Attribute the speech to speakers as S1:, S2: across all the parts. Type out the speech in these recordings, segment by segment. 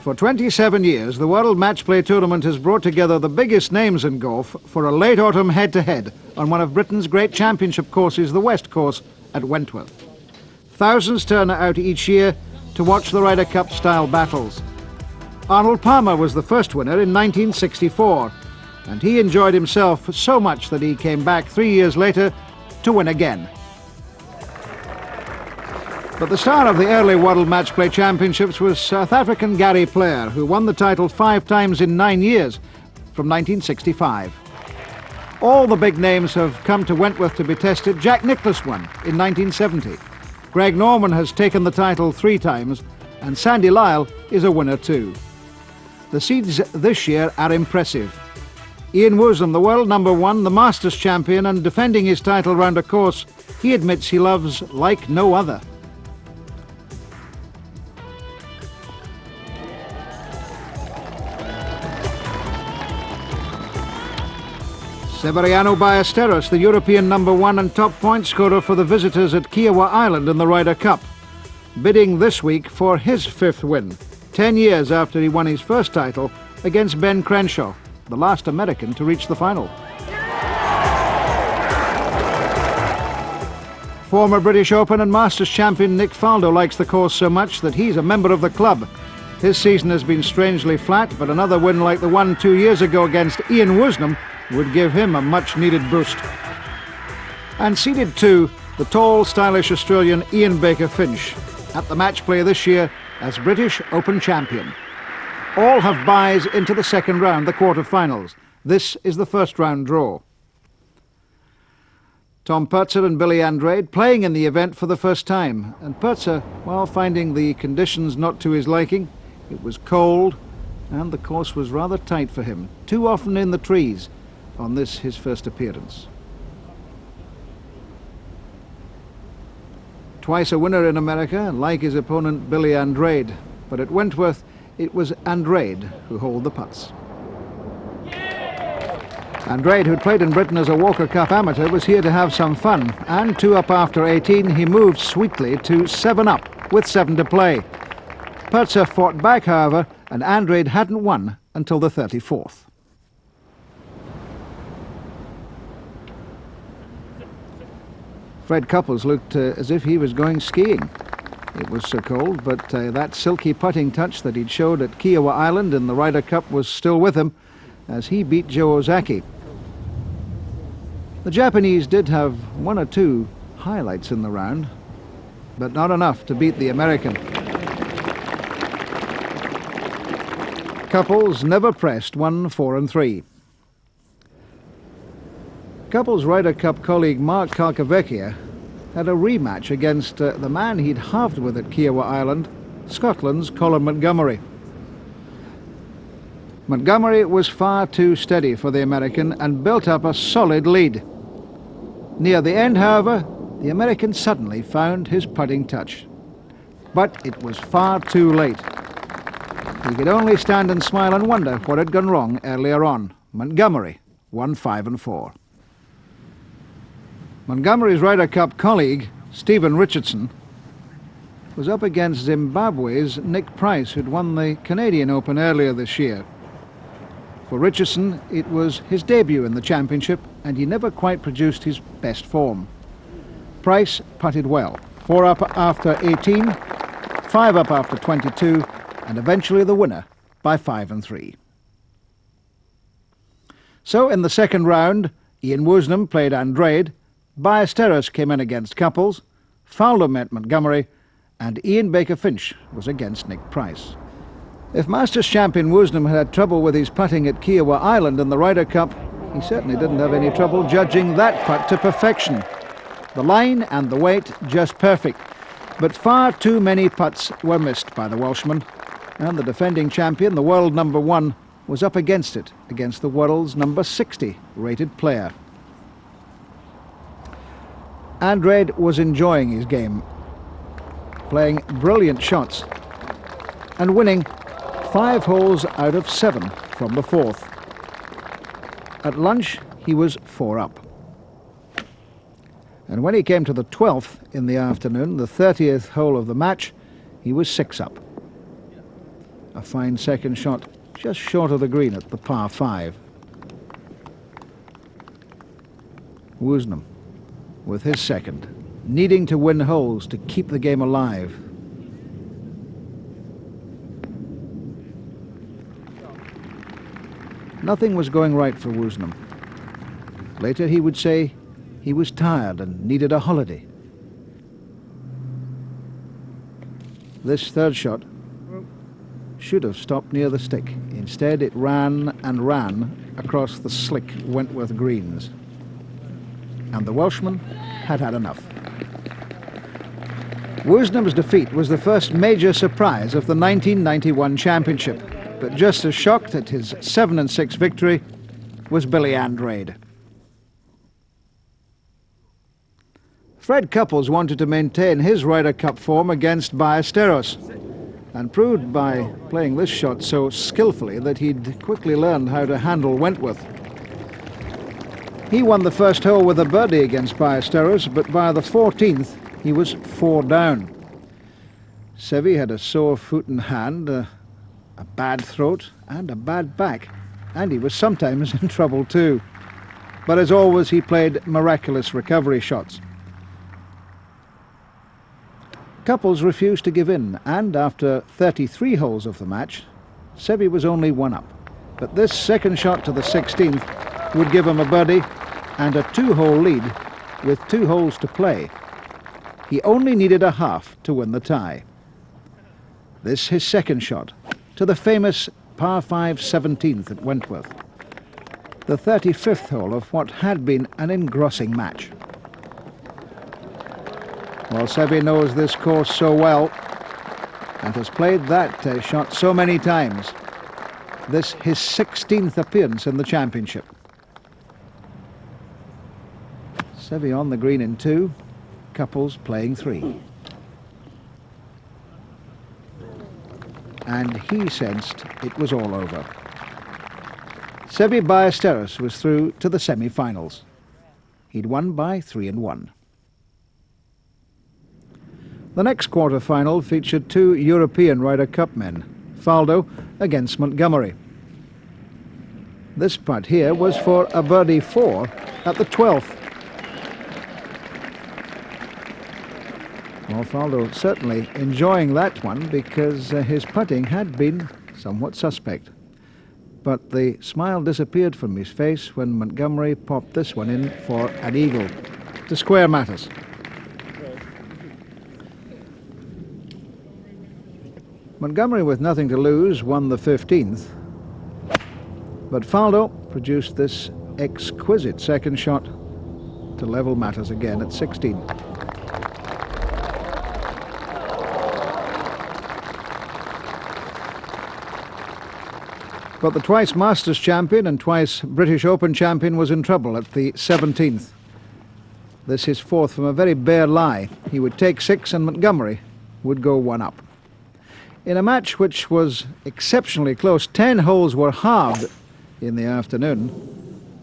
S1: For 27 years, the World Match Play Tournament has brought together the biggest names in golf for a late autumn head-to-head on one of Britain's great championship courses, the West Course at Wentworth. Thousands turn out each year to watch the Ryder Cup-style battles. Arnold Palmer was the first winner in 1964, and he enjoyed himself so much that he came back 3 years later to win again. But the star of the early World Match Play Championships was South African Gary Player, who won the title 5 times in 9 years from 1965. All the big names have come to Wentworth to be tested. Jack Nicklaus won in 1970. Greg Norman has taken the title 3 times, and Sandy Lyle is a winner too. The seeds this year are impressive. Ian Woosnam, the world #1, the Masters champion, and defending his title round a course he admits he loves like no other. Severiano Ballesteros, the European #1 and top point scorer for the visitors at Kiowa Island in the Ryder Cup, bidding this week for his 5th win, 10 years after he won his first title against Ben Crenshaw, the last American to reach the final. Former British Open and Masters champion Nick Faldo likes the course so much that he's a member of the club. His season has been strangely flat, but another win like the one 2 years ago against Ian Woosnam would give him a much-needed boost. And seeded 2, the tall, stylish Australian Ian Baker-Finch, at the match play this year as British Open champion. All have byes into the second round, the quarterfinals. This is the first round draw. Tom Purtzer and Billy Andrade playing in the event for the first time, and Purtzer, while finding the conditions not to his liking, it was cold and the course was rather tight for him, too often in the trees on this his first appearance. Twice a winner in America, like his opponent Billy Andrade, but at Wentworth it was Andrade who hauled the putts. Andrade, who'd played in Britain as a Walker Cup amateur, was here to have some fun, and 2 up after 18 he moved sweetly to 7 up with 7 to play. Purtzer fought back, however, and Andrade hadn't won until the 34th. Fred Couples looked as if he was going skiing. It was so cold, but that silky putting touch that he'd showed at Kiowa Island in the Ryder Cup was still with him as he beat Joe Ozaki. The Japanese did have 1 or 2 highlights in the round, but not enough to beat the American. Couples never pressed 1, 4 and 3. Couples' Ryder Cup colleague Mark Calcavecchia had a rematch against the man he'd halved with at Kiowa Island, Scotland's Colin Montgomerie. Montgomerie was far too steady for the American and built up a solid lead. Near the end, however, the American suddenly found his putting touch. But it was far too late. He could only stand and smile and wonder what had gone wrong earlier on. Montgomerie won 5 and 4. Montgomerie's Ryder Cup colleague, Stephen Richardson, was up against Zimbabwe's Nick Price, who'd won the Canadian Open earlier this year. For Richardson, it was his debut in the championship, and he never quite produced his best form. Price putted well, 4 up after 18, 5 up after 22, and eventually the winner by 5 and 3. So in the second round, Ian Woosnam played Andrade, Ballesteros came in against Couples, Faldo met Montgomerie, and Ian Baker-Finch was against Nick Price. If Masters champion Woosnam had trouble with his putting at Kiowa Island in the Ryder Cup, he certainly didn't have any trouble judging that putt to perfection. The line and the weight just perfect, but far too many putts were missed by the Welshman, and the defending champion, the world #1, was up against it, against the world's #60 rated player. Andrade was enjoying his game, playing brilliant shots and winning 5 holes out of 7 from the 4th. At lunch, he was 4 up. And when he came to the 12th in the afternoon, the 30th hole of the match, he was 6 up. A fine second shot just short of the green at the par 5. Woosnam with his second, needing to win holes to keep the game alive. Nothing was going right for Woosnam. Later he would say he was tired and needed a holiday. This third shot should have stopped near the stick. Instead it ran and ran across the slick Wentworth greens. And the Welshman had had enough. Woosnam's defeat was the first major surprise of the 1991 championship, but just as shocked at his 7-6 victory was Billy Andrade. Fred Couples wanted to maintain his Ryder Cup form against Ballesteros, and proved by playing this shot so skillfully that he'd quickly learned how to handle Wentworth. He won the first hole with a birdie against Ballesteros, but by the 14th he was 4 down. Seve had a sore foot and hand, a bad throat and a bad back, and he was sometimes in trouble too. But as always, he played miraculous recovery shots. Couples refused to give in, and after 33 holes of the match, Seve was only 1 up. But this second shot to the 16th would give him a birdie and a 2-hole lead with 2 holes to play. He only needed a half to win the tie. This his second shot to the famous par 5 17th at Wentworth, the 35th hole of what had been an engrossing match. Well, Seve knows this course so well and has played that shot so many times. This his 16th appearance in the championship. Seve on the green in 2, Couples playing 3. And he sensed it was all over. Seve Ballesteros was through to the semi-finals. He'd won by 3-1. The next quarter-final featured 2 European Ryder Cup men, Faldo against Montgomerie. This putt here was for a birdie 4 at the 12th. Well, Faldo certainly enjoying that one because his putting had been somewhat suspect. But the smile disappeared from his face when Montgomerie popped this one in for an eagle to square matters. Montgomerie, with nothing to lose, won the 15th. But Faldo produced this exquisite second shot to level matters again at 16. But the twice Masters champion and twice British Open champion was in trouble at the 17th. This his 4th from a very bare lie. He would take 6 and Montgomerie would go 1 up. In a match which was exceptionally close, 10 holes were halved in the afternoon.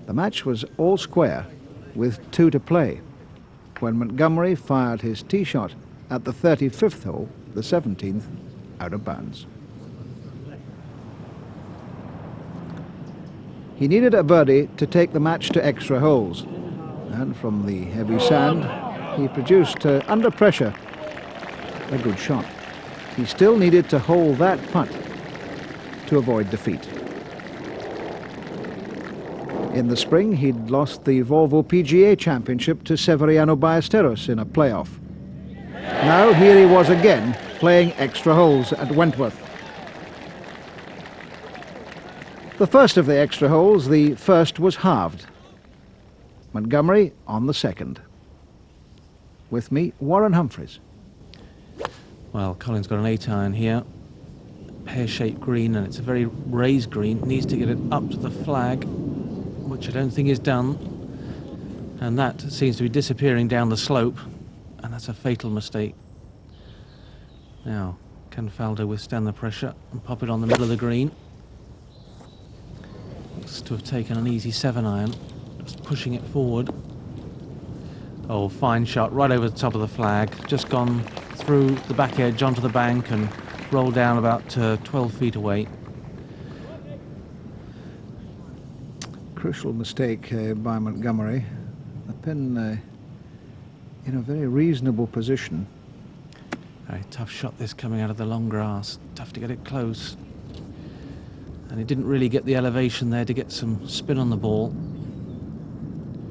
S1: The match was all square with 2 to play when Montgomerie fired his tee shot at the 35th hole, the 17th, out of bounds. He needed a birdie to take the match to extra holes, and from the heavy sand he produced, under pressure, a good shot. He still needed to hold that putt to avoid defeat. In the spring, he'd lost the Volvo PGA Championship to Severiano Ballesteros in a playoff. Now here he was again, playing extra holes at Wentworth. The first of the extra holes, the first was halved. Montgomerie on the second. With me, Warren Humphreys.
S2: Well, Colin's got an 8-iron here, pear-shaped green, and it's a very raised green. Needs to get it up to the flag, which I don't think is done. And that seems to be disappearing down the slope, and that's a fatal mistake. Now, can Faldo withstand the pressure and pop it on the middle of the green? Looks to have taken an easy 7-iron, just pushing it forward. Oh, fine shot, right over the top of the flag, just gone through the back edge onto the bank and rolled down about 12 feet away.
S1: Crucial mistake by Montgomerie. The pin in a very reasonable position.
S2: Very tough shot this, coming out of the long grass. Tough to get it close. And he didn't really get the elevation there to get some spin on the ball.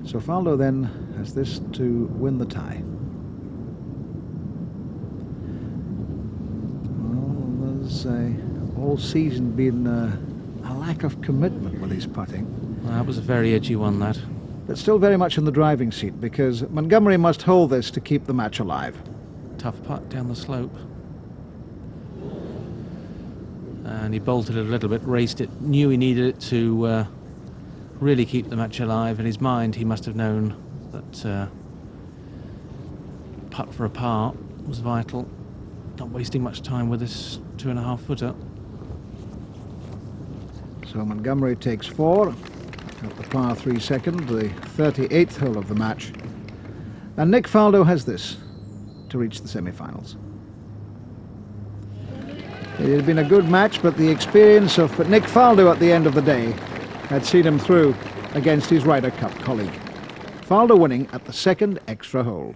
S1: So Faldo then has this to win the tie. Well, there's all season been a lack of commitment with his putting.
S2: Well, that was a very edgy one, that.
S1: But still very much in the driving seat, because Montgomerie must hold this to keep the match alive.
S2: Tough putt down the slope. And he bolted it a little bit, raced it, knew he needed it to really keep the match alive. In his mind, he must have known that putt for a par was vital. Not wasting much time with this 2.5 footer.
S1: So Montgomerie takes 4 at the par 3 second, the 38th hole of the match. And Nick Faldo has this to reach the semi-finals. It had been a good match, but the experience of Nick Faldo at the end of the day had seen him through against his Ryder Cup colleague. Faldo winning at the second extra hole.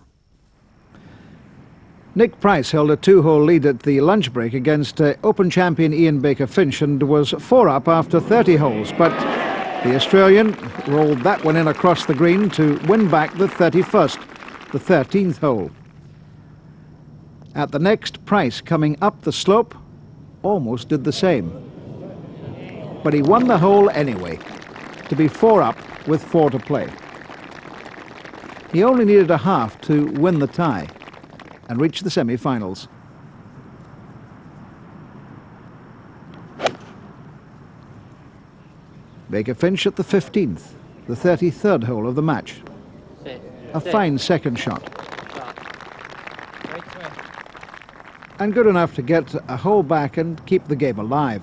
S1: Nick Price held a 2-hole lead at the lunch break against Open champion Ian Baker-Finch and was 4 up after 30 holes, but the Australian rolled that one in across the green to win back the 31st, the 13th hole. At the next, Price, coming up the slope, almost did the same. But he won the hole anyway, to be 4 up with 4 to play. He only needed a half to win the tie and reach the semi-finals. Baker-Finch at the 15th, the 33rd hole of the match. A fine second shot. And good enough to get a hole back and keep the game alive.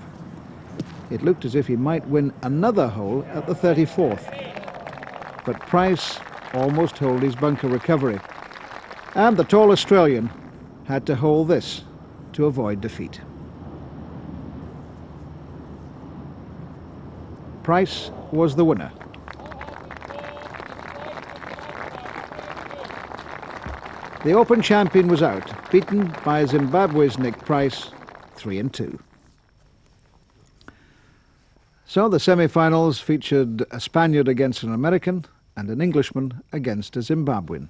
S1: It looked as if he might win another hole at the 34th. But Price almost holed his bunker recovery. And the tall Australian had to hold this to avoid defeat. Price was the winner. The Open champion was out, beaten by Zimbabwe's Nick Price, 3-2. So the semi-finals featured a Spaniard against an American and an Englishman against a Zimbabwean.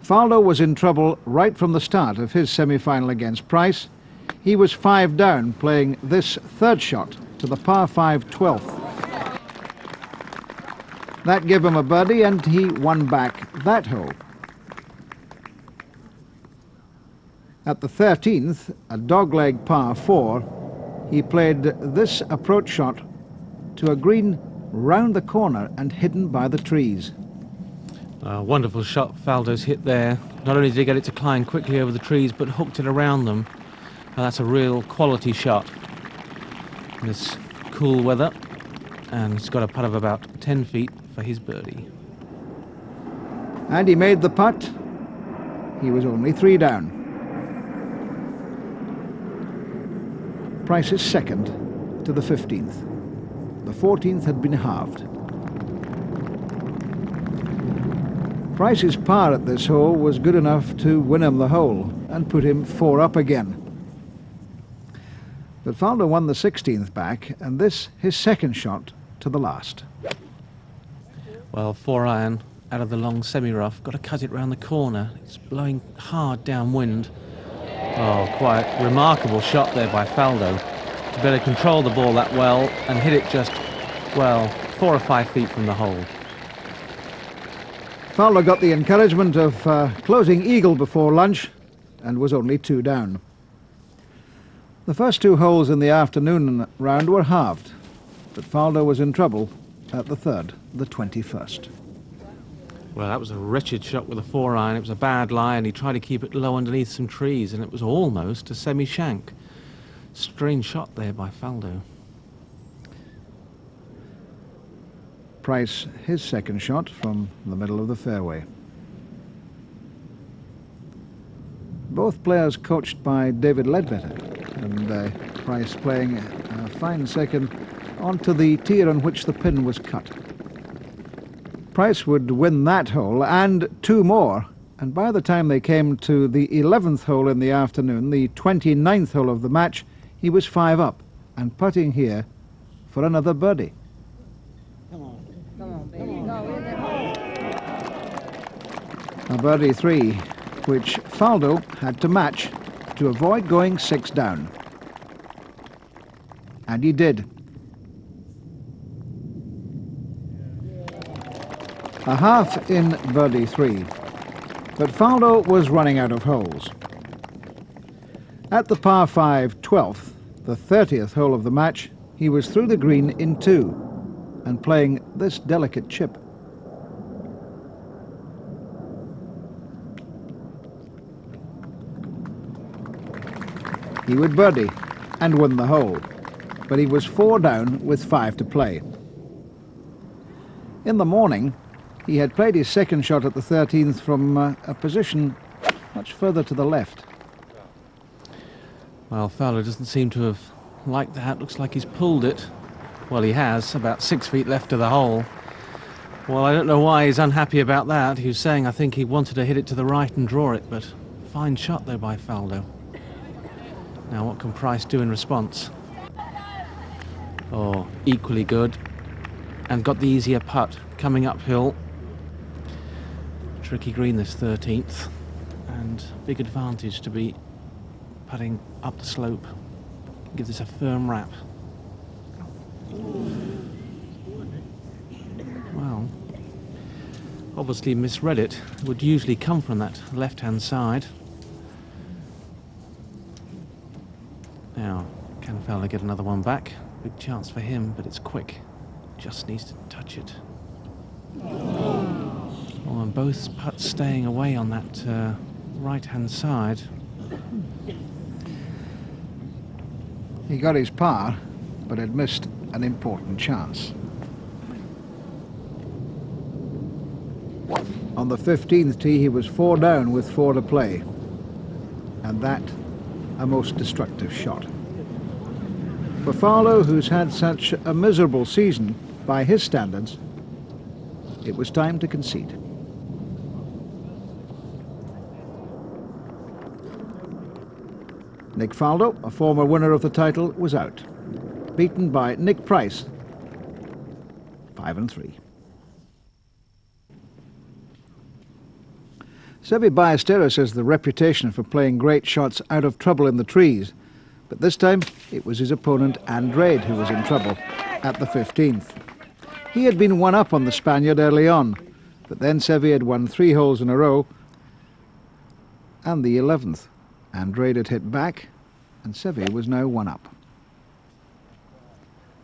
S1: Faldo was in trouble right from the start of his semi-final against Price. He was 5 down, playing this third shot to the par 5 12th. That gave him a birdie and he won back that hole. At the 13th, a dogleg par 4, he played this approach shot to a green round the corner and hidden by the trees.
S2: A wonderful shot Faldo's hit there. Not only did he get it to climb quickly over the trees, but hooked it around them. And that's a real quality shot in this cool weather. And he's got a putt of about 10 feet for his birdie.
S1: And he made the putt. He was only 3 down. Price is second to the 15th. The 14th had been halved. Price's par at this hole was good enough to win him the hole and put him 4 up again. But Faldo won the 16th back, and this his second shot to the last.
S2: Well, 4-iron out of the long semi-rough. Got to cut it round the corner. It's blowing hard downwind. Oh, quite remarkable shot there by Faldo. To better control the ball that well and hit it just, well, 4 or 5 feet from the hole.
S1: Faldo got the encouragement of closing eagle before lunch and was only 2 down. The first 2 holes in the afternoon round were halved, but Faldo was in trouble at the third, the 21st.
S2: Well, that was a wretched shot with a 4-iron. It was a bad lie, and he tried to keep it low underneath some trees, and it was almost a semi-shank. Strange shot there by Faldo.
S1: Price, his second shot from the middle of the fairway. Both players coached by David Ledbetter, and Price playing a fine second onto the tee on which the pin was cut. Price would win that hole and 2 more, and by the time they came to the 11th hole in the afternoon, the 29th hole of the match, he was 5 up and putting here for another birdie. A birdie 3, which Faldo had to match to avoid going 6 down. And he did. A half in birdie 3, but Faldo was running out of holes. At the par 5 12th, the 30th hole of the match, he was through the green in 2 and playing this delicate chip. He would birdie and win the hole, but he was 4 down with 5 to play. In the morning, he had played his second shot at the 13th from a position much further to the left.
S2: Well, Faldo doesn't seem to have liked that. Looks like he's pulled it. Well, he has, about 6 feet left to the hole. Well, I don't know why he's unhappy about that. He was saying I think he wanted to hit it to the right and draw it, but fine shot though by Faldo. Now what can Price do in response? Oh, equally good. And got the easier putt coming uphill. Tricky green this 13th, and big advantage to be putting up the slope. Give this a firm wrap. Well, obviously misread it. It would usually come from that left-hand side. Now, can Faldo get another one back? Big chance for him, but it's quick. Just needs to touch it. Oh, and both putts staying away on that right-hand side.
S1: He got his par, but had missed an important chance. On the 15th tee, he was 4 down with 4 to play, and that a most destructive shot. For Faldo, who's had such a miserable season by his standards, it was time to concede. Nick Faldo, a former winner of the title, was out, beaten by Nick Price, 5-3. Seve Ballesteros has the reputation for playing great shots out of trouble in the trees, but this time it was his opponent Andrade who was in trouble at the 15th. He had been 1 up on the Spaniard early on, but then Seve had won 3 holes in a row, and the 11th. Andrade had hit back, and Seve was now 1 up.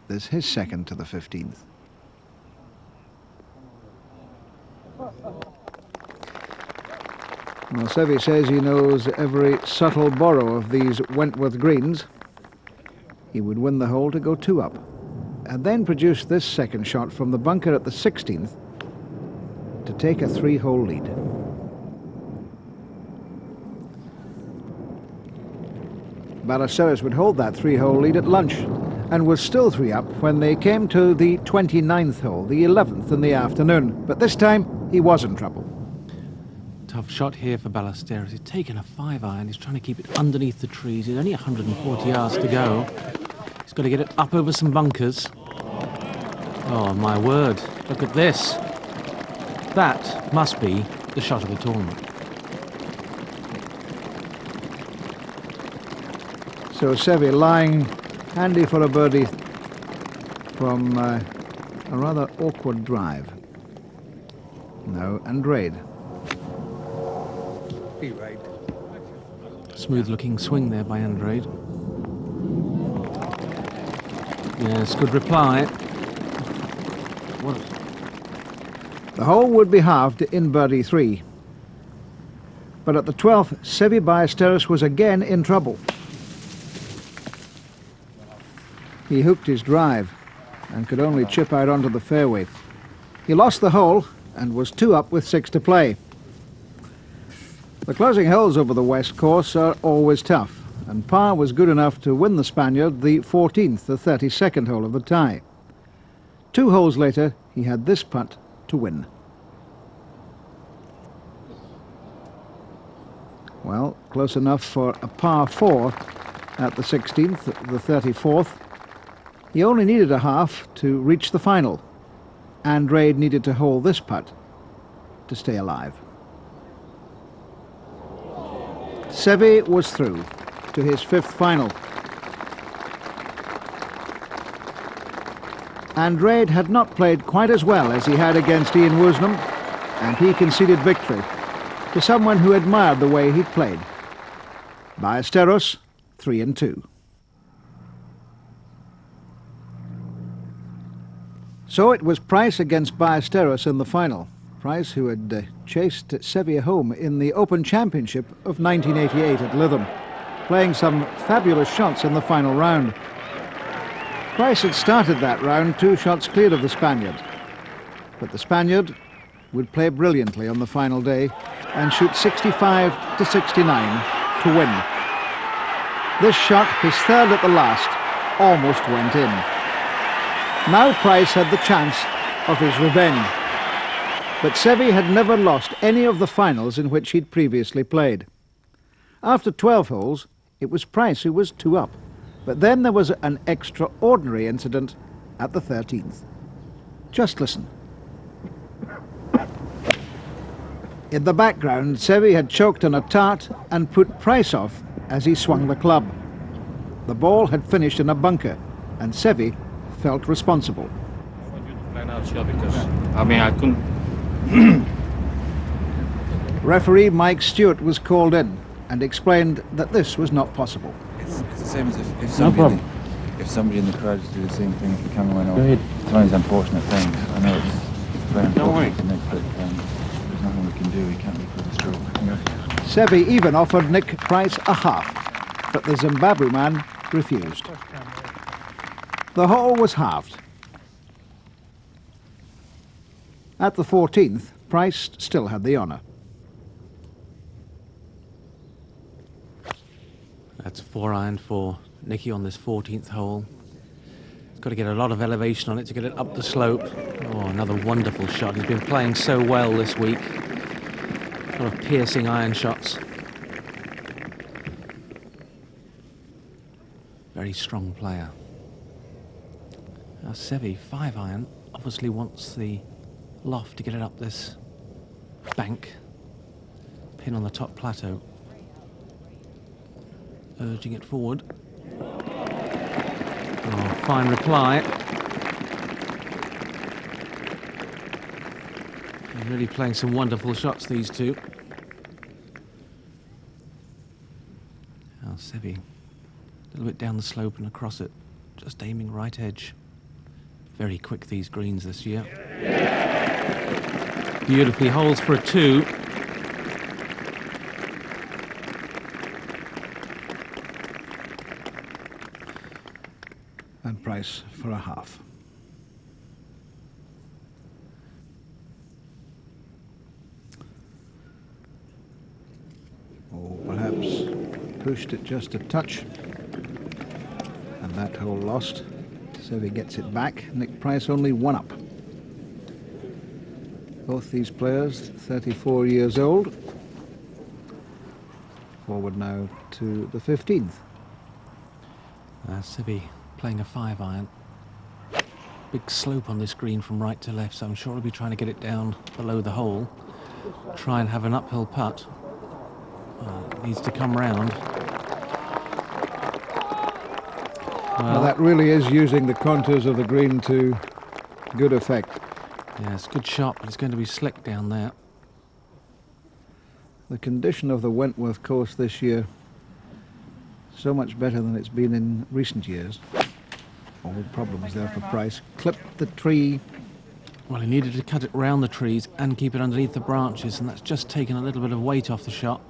S1: This his second to the 15th. Well, Seve says he knows every subtle borrow of these Wentworth greens. He would win the hole to go 2 up, and then produce this second shot from the bunker at the 16th to take a 3-hole lead. Ballesteros would hold that 3-hole lead at lunch and was still 3 up when they came to the 29th hole, the 11th in the afternoon. But this time, he was in trouble.
S2: Tough shot here for Ballesteros. He's taken a 5-iron. He's trying to keep it underneath the trees. He's only 140 yards to go. He's got to get it up over some bunkers. Oh, my word. Look at this. That must be the shot of the tournament.
S1: So Seve lying handy for a birdie from a rather awkward drive. No, Andrade.
S2: Smooth looking swing there by Andrade. Yes, good reply.
S1: The hole would be halved in birdie 3. But at the 12th, Seve Ballesteros was again in trouble. He hooked his drive and could only chip out onto the fairway. He lost the hole and was 2 up with 6 to play. The closing holes over the West course are always tough, and par was good enough to win the Spaniard the 14th, the 32nd hole of the tie. 2 holes later, he had this putt to win. Well, close enough for a par 4 at the 16th, the 34th. He only needed a half to reach the final. Andrade needed to hold this putt to stay alive. Seve was through to his 5th final. Andrade had not played quite as well as he had against Ian Woosnam, and he conceded victory to someone who admired the way he'd played. Ballesteros, 3-2. So it was Price against Ballesteros in the final. Price, who had chased Seve home in the Open Championship of 1988 at Lytham, playing some fabulous shots in the final round. Price had started that round 2 shots clear of the Spaniard, but the Spaniard would play brilliantly on the final day and shoot 65 to 69 to win. This shot, his 3rd at the last, almost went in. Now Price had the chance of his revenge, but Seve had never lost any of the finals in which he'd previously played. After 12 holes, it was Price who was 2 up, but then there was an extraordinary incident at the 13th. Just listen. In the background, Seve had choked on a tart and put Price off as he swung the club. The ball had finished in a bunker, and Seve felt responsible.
S3: I want you to plan out shot because, I mean, I couldn't.
S1: Referee Mike Stewart was called in and explained that this was not possible.
S4: It's the same as if somebody in the crowd do the same thing if the camera went off. It's one of these unfortunate things. I know it's very unfortunate, Nick, but there's nothing we can do. We can't make the stroke.
S1: Seve even offered Nick Price a half, but the Zimbabwe man refused. The hole was halved. At the 14th, Price still had the honour.
S2: That's 4-iron for Nicky on this 14th hole. He's got to get a lot of elevation on it to get it up the slope. Oh, another wonderful shot. He's been playing so well this week. A lot of piercing iron shots. Very strong player. Now Seve, 5-iron, obviously wants the loft to get it up this bank. Pin on the top plateau. Urging it forward. Oh, fine reply. They're really playing some wonderful shots, these two. Now Seve, a little bit down the slope and across it, just aiming right edge. Very quick, these greens this year. Beautifully holds for a 2.
S1: And Price for a half. Or perhaps pushed it just a touch. And that hole lost. Seve gets it back. Nick Price only 1 up. Both these players 34 years old. Forward now to the 15th.
S2: Seve playing a 5-iron. Big slope on this green from right to left, so I'm sure he'll be trying to get it down below the hole. Try and have an uphill putt. Needs to come round.
S1: Well, that really is using the contours of the green to good effect.
S2: Yeah, it's a good shot, but it's going to be slick down there.
S1: The condition of the Wentworth course this year, so much better than it's been in recent years. All problems there for Price. Clipped the tree.
S2: Well, he needed to cut it round the trees and keep it underneath the branches, and that's just taken a little bit of weight off the shot.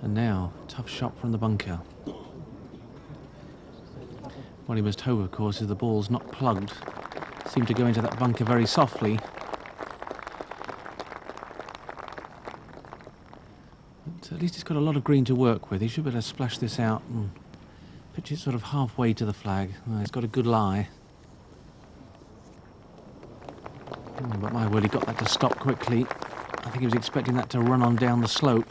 S2: And now, tough shot from the bunker. What he must hope, of course, is the ball's not plugged. Seemed to go into that bunker very softly. So at least he's got a lot of green to work with. He should be able to splash this out and pitch it sort of halfway to the flag. He's got a good lie. Oh, but my word, he got that to stop quickly. I think he was expecting that to run on down the slope.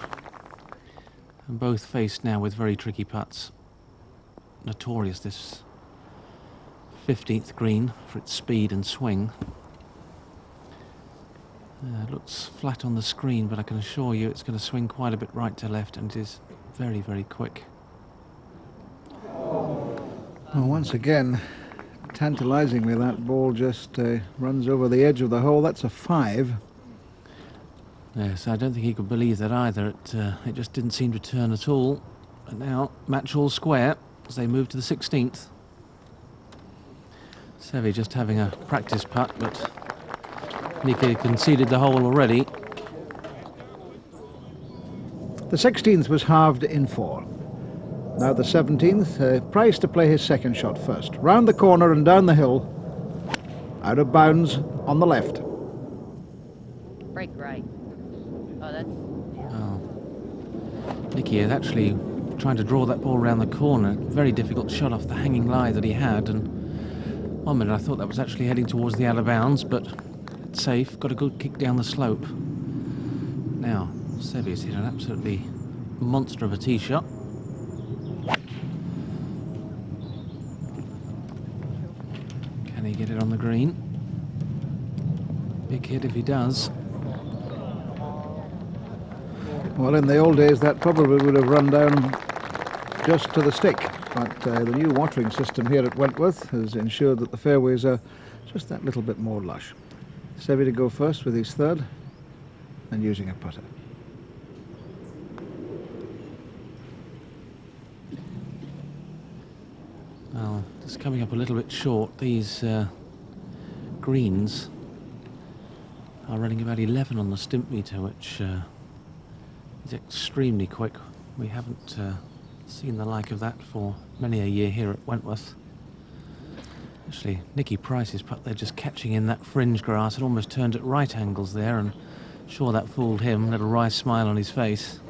S2: And both faced now with very tricky putts. Notorious, this 15th green, for its speed and swing. It looks flat on the screen, but I can assure you it's going to swing quite a bit right to left, and it is very, very quick.
S1: Well, once again, tantalisingly, that ball just runs over the edge of the hole. That's a 5.
S2: Yes, I don't think he could believe that either. It just didn't seem to turn at all. And now, match all square as they move to the 16th. Seve just having a practice putt, but Nicky conceded the hole already.
S1: The 16th was halved in 4. Now the 17th, Price to play his second shot first. Round the corner and down the hill. Out of bounds on the left.
S5: Break right. Oh, that's...
S2: Oh. Nicky is actually trying to draw that ball around the corner. Very difficult shot off the hanging lie that he had. And 1 minute I thought that was actually heading towards the out of bounds, but it's safe. Got a good kick down the slope. Now, Seve's hit an absolutely monster of a tee shot. Can he get it on the green? Big hit if he does.
S1: Well, in the old days, that probably would have run down just to the stick. But the new watering system here at Wentworth has ensured that the fairways are just that little bit more lush. Seve to go first with his third and using a putter.
S2: Well, just coming up a little bit short. These greens are running about 11 on the stimp meter, which is extremely quick. We haven't seen the like of that for many a year here at Wentworth. Actually, Nicky Price's putt there, just catching in that fringe grass. It almost turned at right angles there, and sure that fooled him. Little wry smile on his face.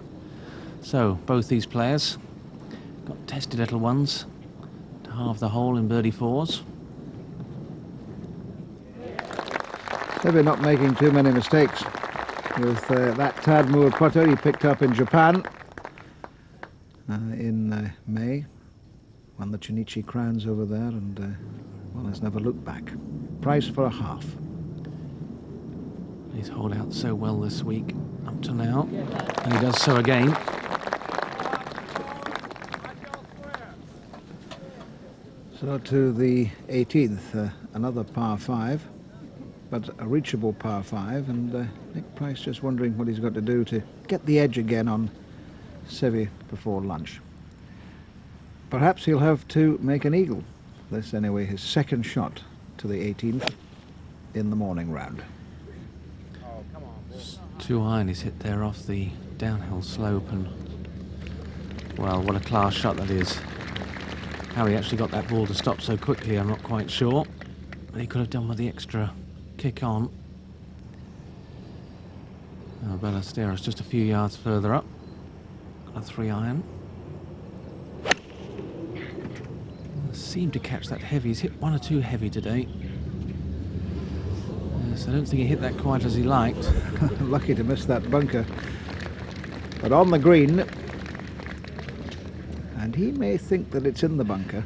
S2: So, both these players got testy little ones to halve the hole in birdie 4s.
S1: Seve not making too many mistakes with that Tadmor putter he picked up in Japan in May. Won the Chinichi Crowns over there, and well, has never looked back. Price for a half.
S2: He's holed out so well this week up to now, and he does so again.
S1: So to the 18th, another par 5, but a reachable par 5, and Nick Price just wondering what he's got to do to get the edge again on Seve before lunch. Perhaps he'll have to make an eagle. This anyway, his second shot to the 18th in the morning round.
S2: Too high, and he's hit there off the downhill slope, and well, what a class shot that is. How he actually got that ball to stop so quickly, I'm not quite sure. But he could have done with the extra kick on. Now Ballesteros just a few yards further up. Got a 3-iron. Seemed to catch that heavy. He's hit 1 or 2 heavy today. Yes, I don't think he hit that quite as he liked.
S1: Lucky to miss that bunker. But on the green, and he may think that it's in the bunker.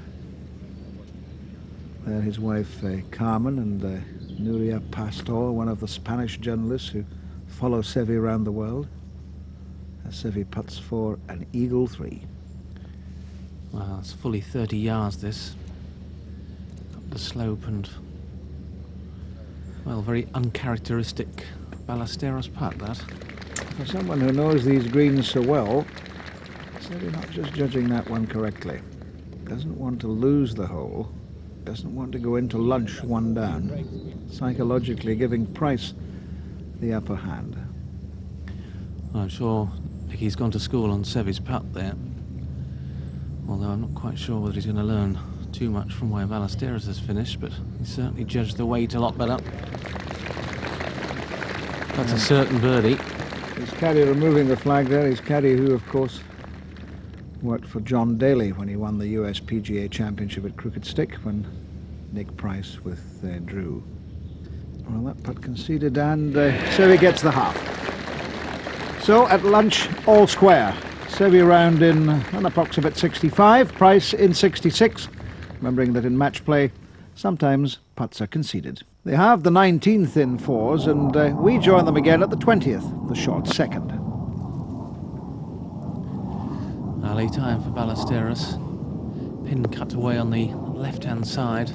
S1: His wife Carmen and Nuria Pastor, one of the Spanish journalists who follow Seve around the world. As Seve putts for an eagle 3.
S2: Well, it's fully 30 yards this. Up the slope, and well, very uncharacteristic Ballesteros putt that.
S1: For someone who knows these greens so well, Seve not just judging that one correctly. Doesn't want to lose the hole. Doesn't want to go into lunch 1 down. Psychologically giving Price the upper hand.
S2: Well, I'm sure Nicky's gone to school on Seve's putt there. Although I'm not quite sure whether he's going to learn too much from where Ballesteros has finished, but he certainly judged the weight a lot better. That's a certain birdie.
S1: His caddy removing the flag there. His caddy who, of course, worked for John Daly when he won the US PGA Championship at Crooked Stick when Nick Price with Drew. Well, that putt conceded, and Seve gets the half. So at lunch, all square. Seve round in an approximate 65, Price in 66. Remembering that in match play, sometimes putts are conceded. They have the 19th in fours, and we join them again at the 20th, the short second.
S2: Early time for Ballesteros. Pin cut away on the left-hand side,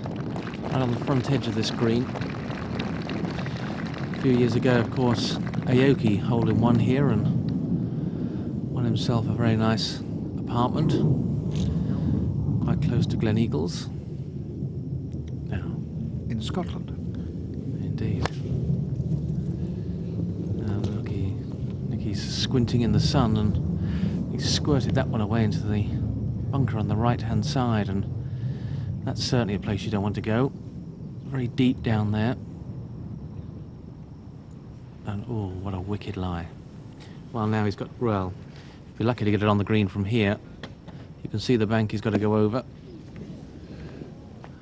S2: right on the front edge of this green. A few years ago, of course, Aoki holed in one here and won himself a very nice apartment, quite close to Glen Eagles. Now,
S1: in Scotland.
S2: Indeed. Now look, Nicky's squinting in the sun, and he squirted that one away into the bunker on the right-hand side, and that's certainly a place you don't want to go. Very deep down there. And oh, what a wicked lie. Well, now he's got, well, if you're lucky to get it on the green from here, you can see the bank he's got to go over.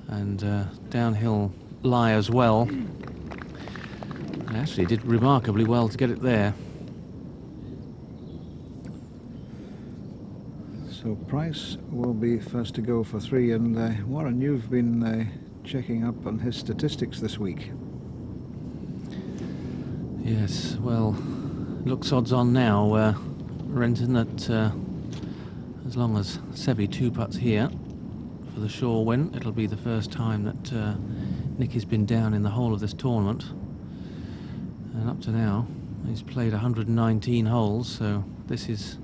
S2: And downhill lie as well. He actually did remarkably well to get it there.
S1: So Price will be first to go for 3, and Warren, you've been checking up on his statistics this week.
S2: Yes, well, looks odds on now, Renton, that as long as Seve 2 putts here for the sure win, it'll be the first time that Nick has been down in the whole of this tournament. And up to now, he's played 119 holes, so this is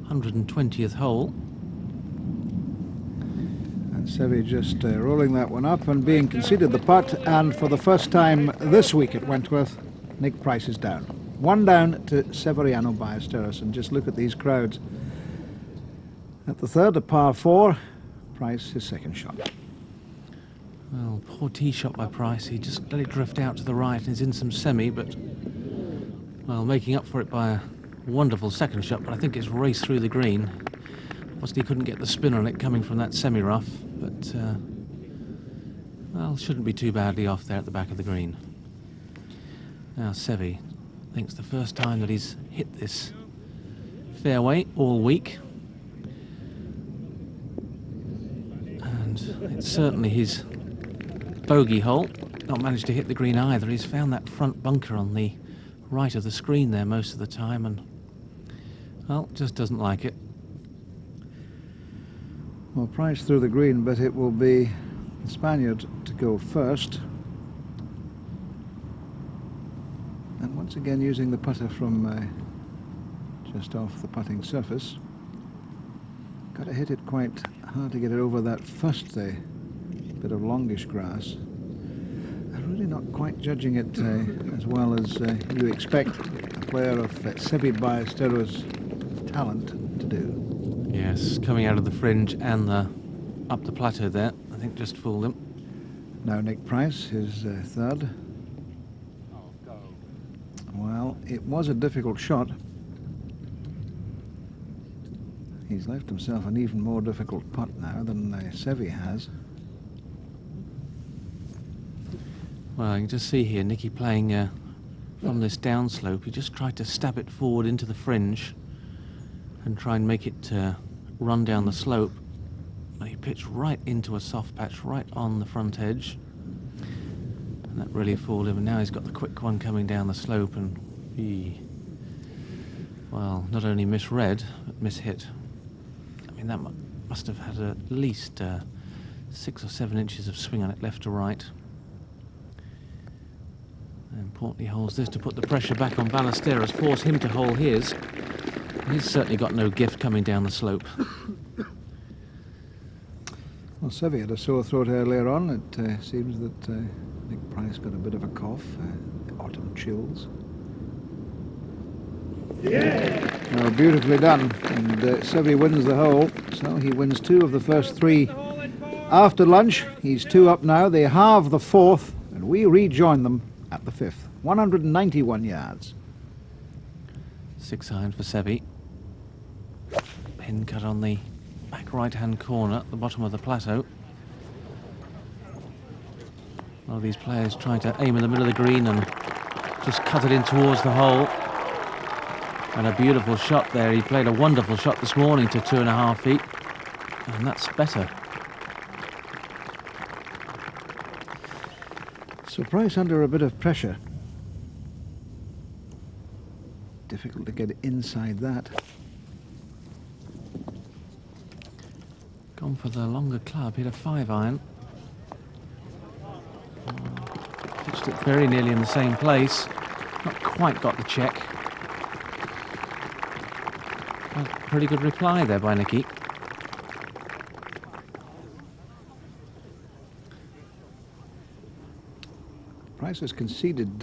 S2: 120th hole.
S1: And Seve just rolling that one up and being conceded the putt, and for the first time this week at Wentworth, Nick Price is down. 1 down to Severiano Ballesteros, and just look at these crowds. At the third, a par 4, Price his second shot.
S2: Well, poor tee shot by Price. He just let it drift out to the right and is in some semi, but, well, making up for it by a wonderful second shot, but I think it's raced through the green. Obviously he couldn't get the spin on it coming from that semi-rough, but, well, shouldn't be too badly off there at the back of the green. Now Seve thinks the first time that he's hit this fairway all week. And it's certainly his bogey hole. Not managed to hit the green either. He's found that front bunker on the right of the screen there most of the time, and, well, just doesn't like it.
S1: Well, Price through the green, but it will be the Spaniard to go first. And once again using the putter from just off the putting surface. Got to hit it quite hard to get it over that first bit of longish grass. I'm really not quite judging it as well as you expect a player of Seve Ballesteros' talent to do.
S2: Yes, coming out of the fringe and up the plateau there, I think just fooled him.
S1: Now Nick Price, his third. Well, it was a difficult shot. He's left himself an even more difficult putt now than Seve has.
S2: Well, you can just see here Nicky playing from this downslope. He just tried to stab it forward into the fringe and try and make it run down the slope. But he pitched right into a soft patch right on the front edge. And that really fooled him, and now he's got the quick one coming down the slope, and he, well, not only misread, but mishit. I mean, that must have had at least 6 or 7 inches of swing on it left to right. And importantly, holds this to put the pressure back on Ballesteros, force him to hole his. He's certainly got no gift coming down the slope.
S1: Well, Seve had a sore throat earlier on. It seems that Nick Price got a bit of a cough, autumn chills. Yeah! Well, beautifully done, and Seve wins the hole, so he wins 2 of the first 3 after lunch. He's 2 up now. They halve the 4th, and we rejoin them at the 5th. 191 yards.
S2: 6 iron for Seve. Pin cut on the back right-hand corner at the bottom of the plateau. One of these players trying to aim in the middle of the green and just cut it in towards the hole. And a beautiful shot there. He played a wonderful shot this morning to 2.5 feet. And that's better.
S1: So Price under a bit of pressure. Difficult to get inside that.
S2: Gone for the longer club. Hit a 5 iron. Pitched it very nearly in the same place. Not quite got the check. A pretty good reply there by Nicky.
S1: Price has conceded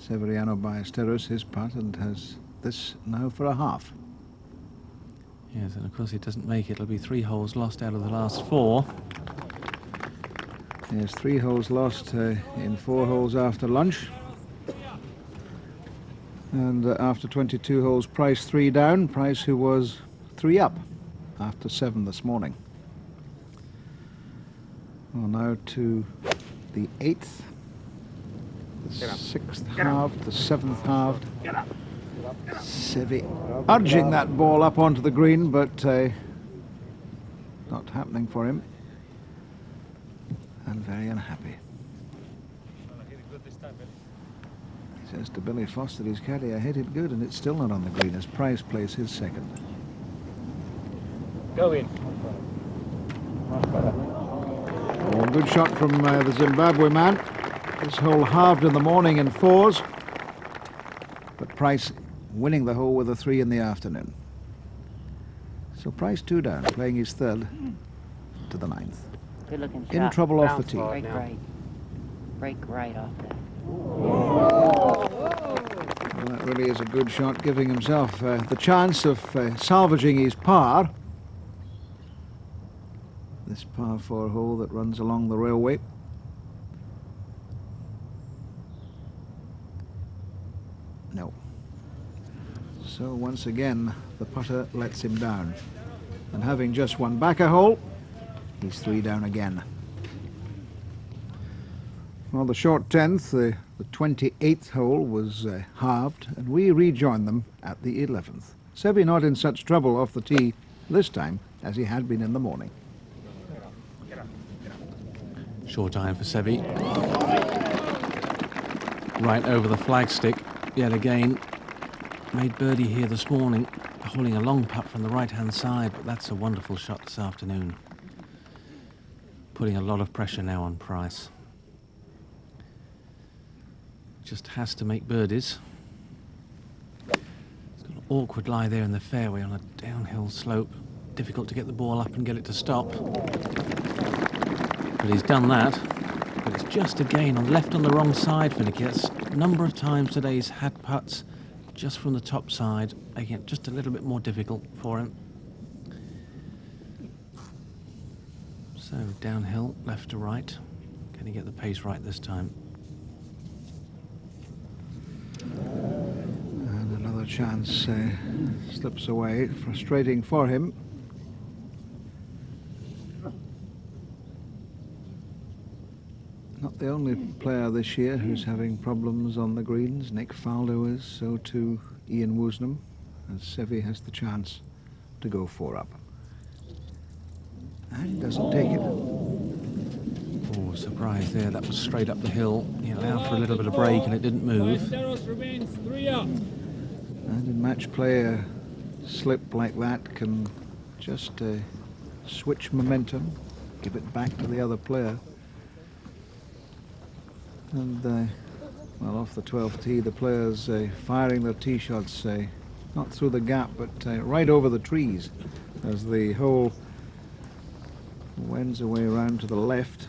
S1: Severiano Ballesteros his putt and has this now for a half.
S2: Yes, and of course he doesn't make it. It'll be 3 holes lost out of the last 4.
S1: Yes, 3 holes lost in 4 holes after lunch. And after 22 holes, Price 3 down. Price, who was 3 up after 7 this morning. Well, now to the 8th, the 6th halved, the 7th halved. Seve urging that ball up onto the green, but not happening for him. And very unhappy. He says to Billy Foster, his caddy, I hit it good, and it's still not on the green as Price plays his second.
S3: Go in.
S1: Oh, good shot from the Zimbabwe man. This hole halved in the morning in 4s, but Price winning the hole with a 3 in the afternoon. So Price 2 down, playing his 3rd to the 9th.
S5: Good looking shot.
S1: In trouble off the tee.
S5: Break right. Break right off that.
S1: Well, that really is a good shot, giving himself the chance of salvaging his par. This par 4 hole that runs along the railway. No. So once again, the putter lets him down. And having just won back a hole, he's 3 down again. Well, the short 10th, the 28th hole was halved, and we rejoined them at the 11th. Seve not in such trouble off the tee this time as he had been in the morning.
S2: Short iron for Seve. Right over the flagstick yet again. Made birdie here this morning, holding a long putt from the right-hand side, but that's a wonderful shot this afternoon. Putting a lot of pressure now on Price. Just has to make birdies. It's got an awkward lie there in the fairway on a downhill slope. Difficult to get the ball up and get it to stop. But he's done that. But it's just again on left on the wrong side for Nicky. That's a number of times today he's had putts just from the top side. Again, just a little bit more difficult for him. So downhill, left to right. Can he get the pace right this time?
S1: And another chance slips away, frustrating for him. Not the only player this year who's having problems on the greens. Nick Faldo is, so too Ian Woosnam, as Seve has the chance to go 4 up. And he doesn't take it.
S2: Oh, surprise there. That was straight up the hill. He allowed for a little bit of break and it didn't move.
S3: Ballesteros remains 3 up.
S1: And in match play, a slip like that can just switch momentum, give it back to the other player. And, well, off the 12th tee, the players firing their tee shots, not through the gap, but right over the trees, as the hole wends away around to the left,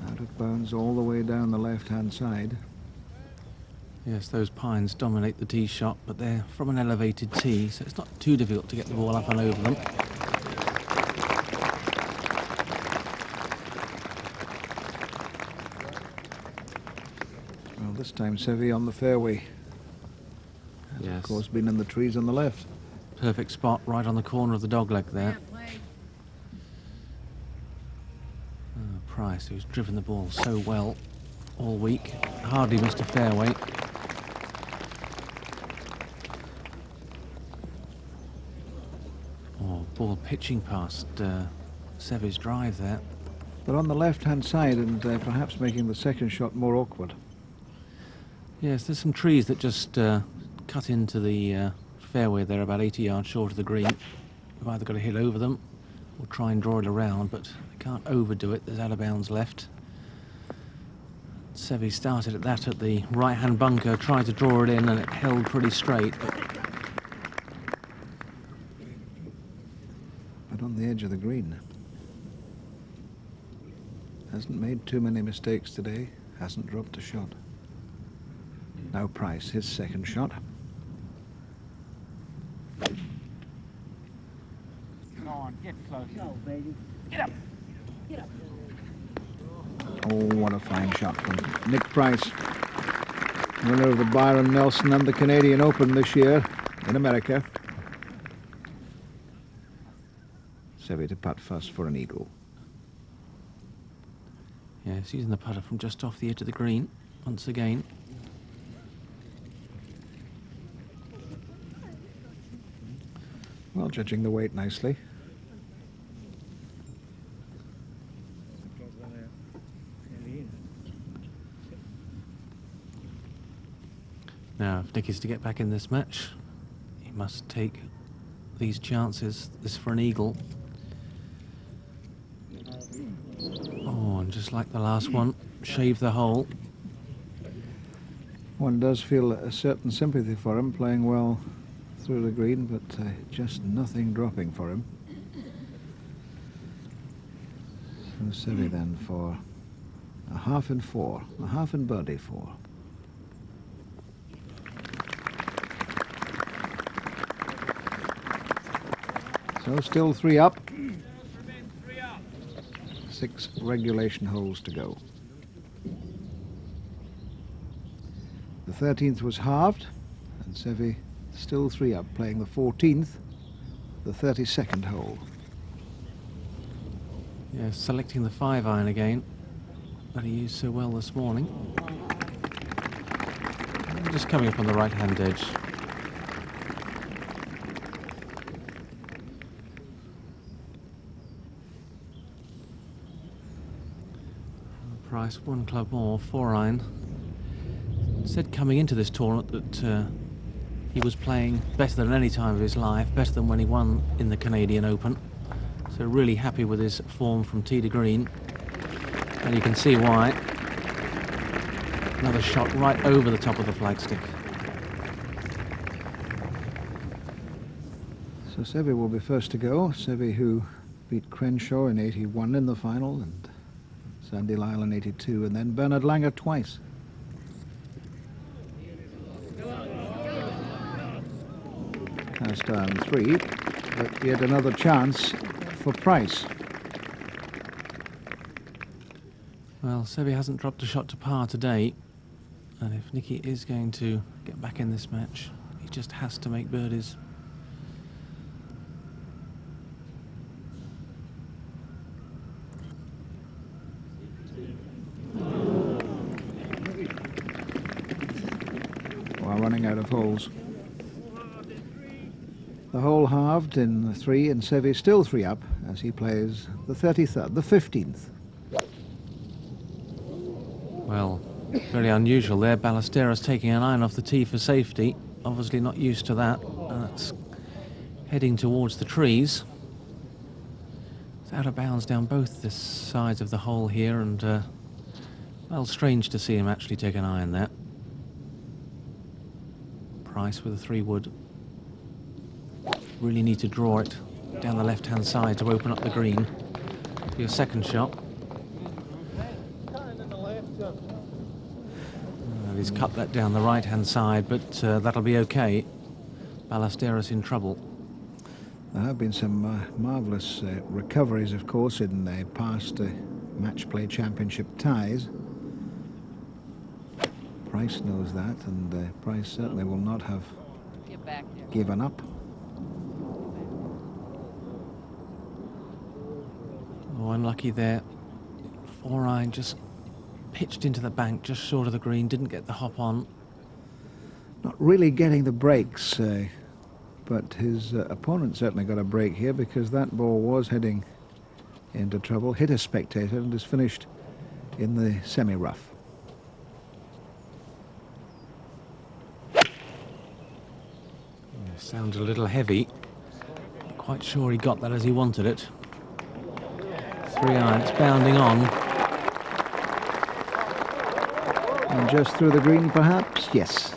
S1: out of bounds all the way down the left-hand side.
S2: Yes, those pines dominate the tee shot, but they're from an elevated tee, so it's not too difficult to get the ball up and over them.
S1: Well, this time Seve on the fairway. Has Of course, been in the trees on the left.
S2: Perfect spot right on the corner of the dogleg there. Price, who's driven the ball so well all week, hardly missed a fairway. Oh, ball pitching past Seve's drive there.
S1: But on the left-hand side, and perhaps making the second shot more awkward.
S2: Yes, there's some trees that just cut into the fairway there, about 80 yards short of the green. We've either got to hit over them or try and draw it around, but I can't overdo it. There's out of bounds left. Seve started at that at the right-hand bunker, tried to draw it in, and it held pretty straight.
S1: But on the edge of the green. Hasn't made too many mistakes today. Hasn't dropped a shot. Now Price, his second shot.
S3: Come on, get close.
S5: Go, baby.
S3: Get up.
S5: Get up.
S1: Oh, what a fine shot from Nick Price. Winner of the Byron Nelson and the Canadian Open this year in America. Seve to putt first for an eagle.
S2: Yes, using the putter from just off the edge of the green once again.
S1: Well, judging the weight nicely.
S2: Now, if Nick is to get back in this match, he must take these chances. This is for an eagle. Oh, and just like the last one, shave the hole.
S1: One does feel a certain sympathy for him, playing well through the green, but just nothing dropping for him. So Seve then for a half in four, a half in birdie four. So still 3 up. 6 regulation holes to go. The 13th was halved, and Seve still 3 up, playing the 14th, the 32nd hole.
S2: Yeah, selecting the 5-iron again that he used so well this morning. Just coming up on the right-hand edge. Price 1 club more, 4-iron. Said coming into this tournament that he was playing better than any time of his life, better than when he won in the Canadian Open. So really happy with his form from tee to green. And you can see why. Another shot right over the top of the flagstick.
S1: So Seve will be first to go. Seve who beat Crenshaw in 81 in the final, and Sandy Lyle in 82, and then Bernard Langer twice. Cast iron 3, but yet another chance for Price.
S2: Well, Seve hasn't dropped a shot to par today, and if Nicky is going to get back in this match, he just has to make birdies.
S1: While running out of holes. The hole halved in 3, and Seve still 3 up as he plays the 33rd, the 15th.
S2: Well, very unusual there. Ballesteros taking an iron off the tee for safety. Obviously not used to that. And that's heading towards the trees. It's out of bounds down both the sides of the hole here, and well, strange to see him actually take an iron there. Price with a 3-wood. Really need to draw it down the left-hand side to open up the green. Your second shot. Well, he's cut that down the right-hand side, but that'll be okay. Ballesteros in trouble.
S1: There have been some marvellous recoveries, of course, in past match play championship ties. Price knows that, and Price certainly will not have given up.
S2: Oh, unlucky there. 4-iron just pitched into the bank just short of the green, didn't get the hop on.
S1: Not really getting the breaks, but his opponent certainly got a break here, because that ball was heading into trouble, hit a spectator and is finished in the semi-rough.
S2: Sounds a little heavy. Not quite sure he got that as he wanted it. 3-iron, it's bounding on.
S1: And just through the green, perhaps? Yes.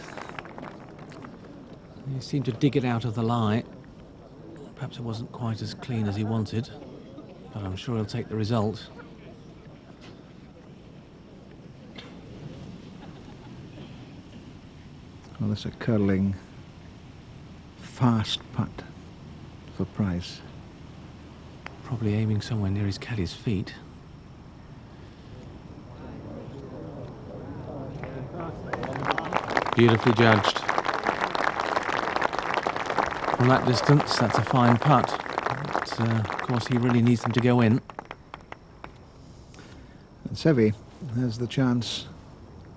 S2: He seemed to dig it out of the lie. Perhaps it wasn't quite as clean as he wanted, but I'm sure he'll take the result.
S1: Well, that's a curling, fast putt for Price.
S2: Probably aiming somewhere near his caddy's feet. Beautifully judged. From that distance, that's a fine putt. But, of course, he really needs them to go in.
S1: And Seve has the chance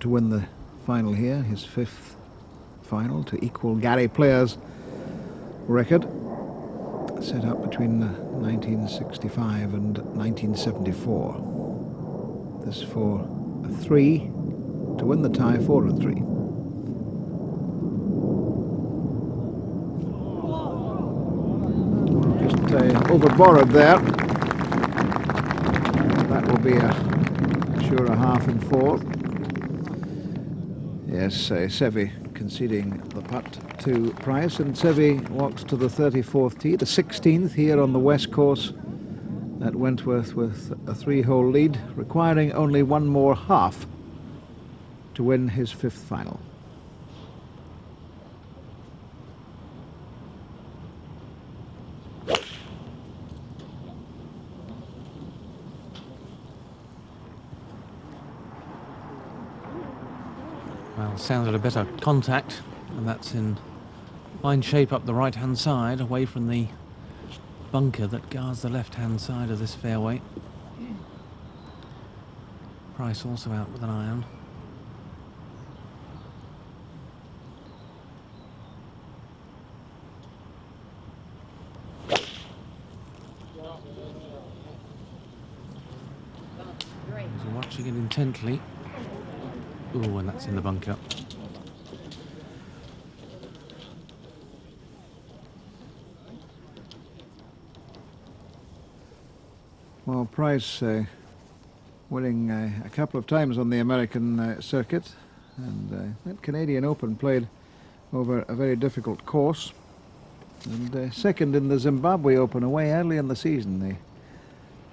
S1: to win the final here, his 5th final, to equal Gary Player's record, set up between 1965 and 1974. This for a 3 to win the tie, 4 and 3. Over-borrowed there. That will be a half and 4. Yes, Seve conceding the putt to Price, and Seve walks to the 34th tee, the 16th here on the west course at Wentworth, with a 3-hole lead, requiring only one more half to win his 5th final.
S2: Well, sounded a better contact, and that's in fine shape up the right-hand side, away from the bunker that guards the left-hand side of this fairway. Price also out with an iron. He's watching it intently. Ooh, and that's in the bunker.
S1: Well, Price winning a couple of times on the American circuit, and that Canadian Open played over a very difficult course, and second in the Zimbabwe Open away early in the season. He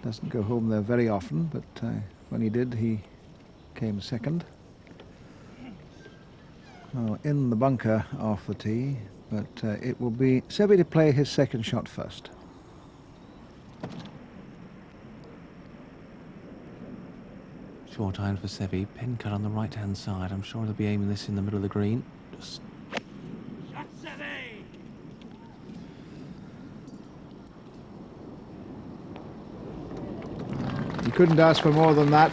S1: doesn't go home there very often, but when he did, he came second. Well, in the bunker off the tee, but it will be Seve to play his second shot first.
S2: Short iron for Seve, pin cut on the right-hand side. I'm sure they'll be aiming this in the middle of the green. Just
S1: You couldn't ask for more than that.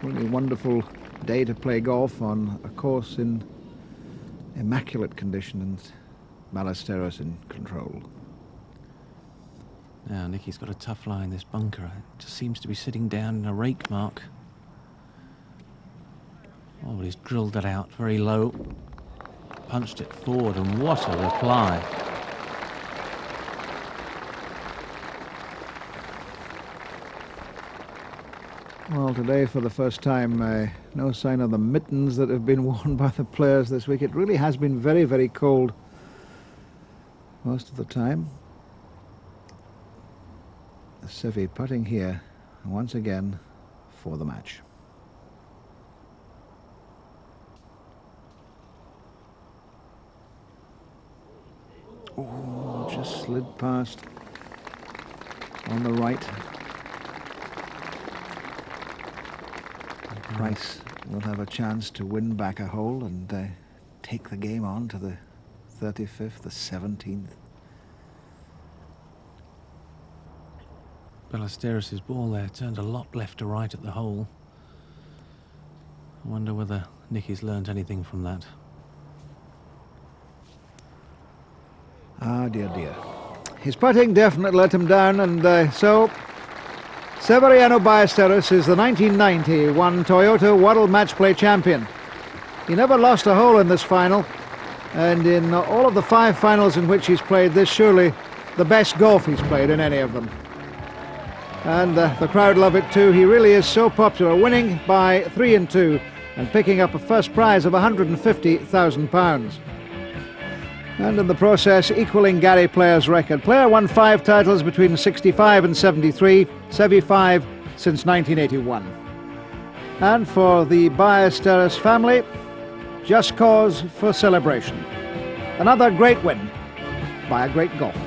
S1: Really wonderful day to play golf on a course in immaculate condition, and Ballesteros in control.
S2: now Nicky's got a tough lie in this bunker. It just seems to be sitting down in a rake mark. Oh, but he's drilled that out very low. Punched it forward, and what a reply.
S1: Well, today for the first time, no sign of the mittens that have been worn by the players this week. It really has been very, very cold most of the time. Seve putting here once again for the match. Oh, just slid past on the right. Price will have a chance to win back a hole and take the game on to the 35th, the 17th.
S2: Ballesteros' ball there turned a lot left to right at the hole. I wonder whether Nicky's learnt anything from that.
S1: Ah, dear, dear. His putting definitely let him down, and so Severiano Ballesteros is the 1991 Toyota World Match Play champion. He never lost a hole in this final, and in all of the 5 finals in which he's played, this surely the best golf he's played in any of them. And the crowd love it too. He really is so popular, winning by 3 and 2 and picking up a first prize of £150,000. And in the process, equaling Gary Player's record. Player won 5 titles between 65 and 73, Sevi 5 since 1981. And for the Ballesteros family, just cause for celebration. Another great win by a great golfer.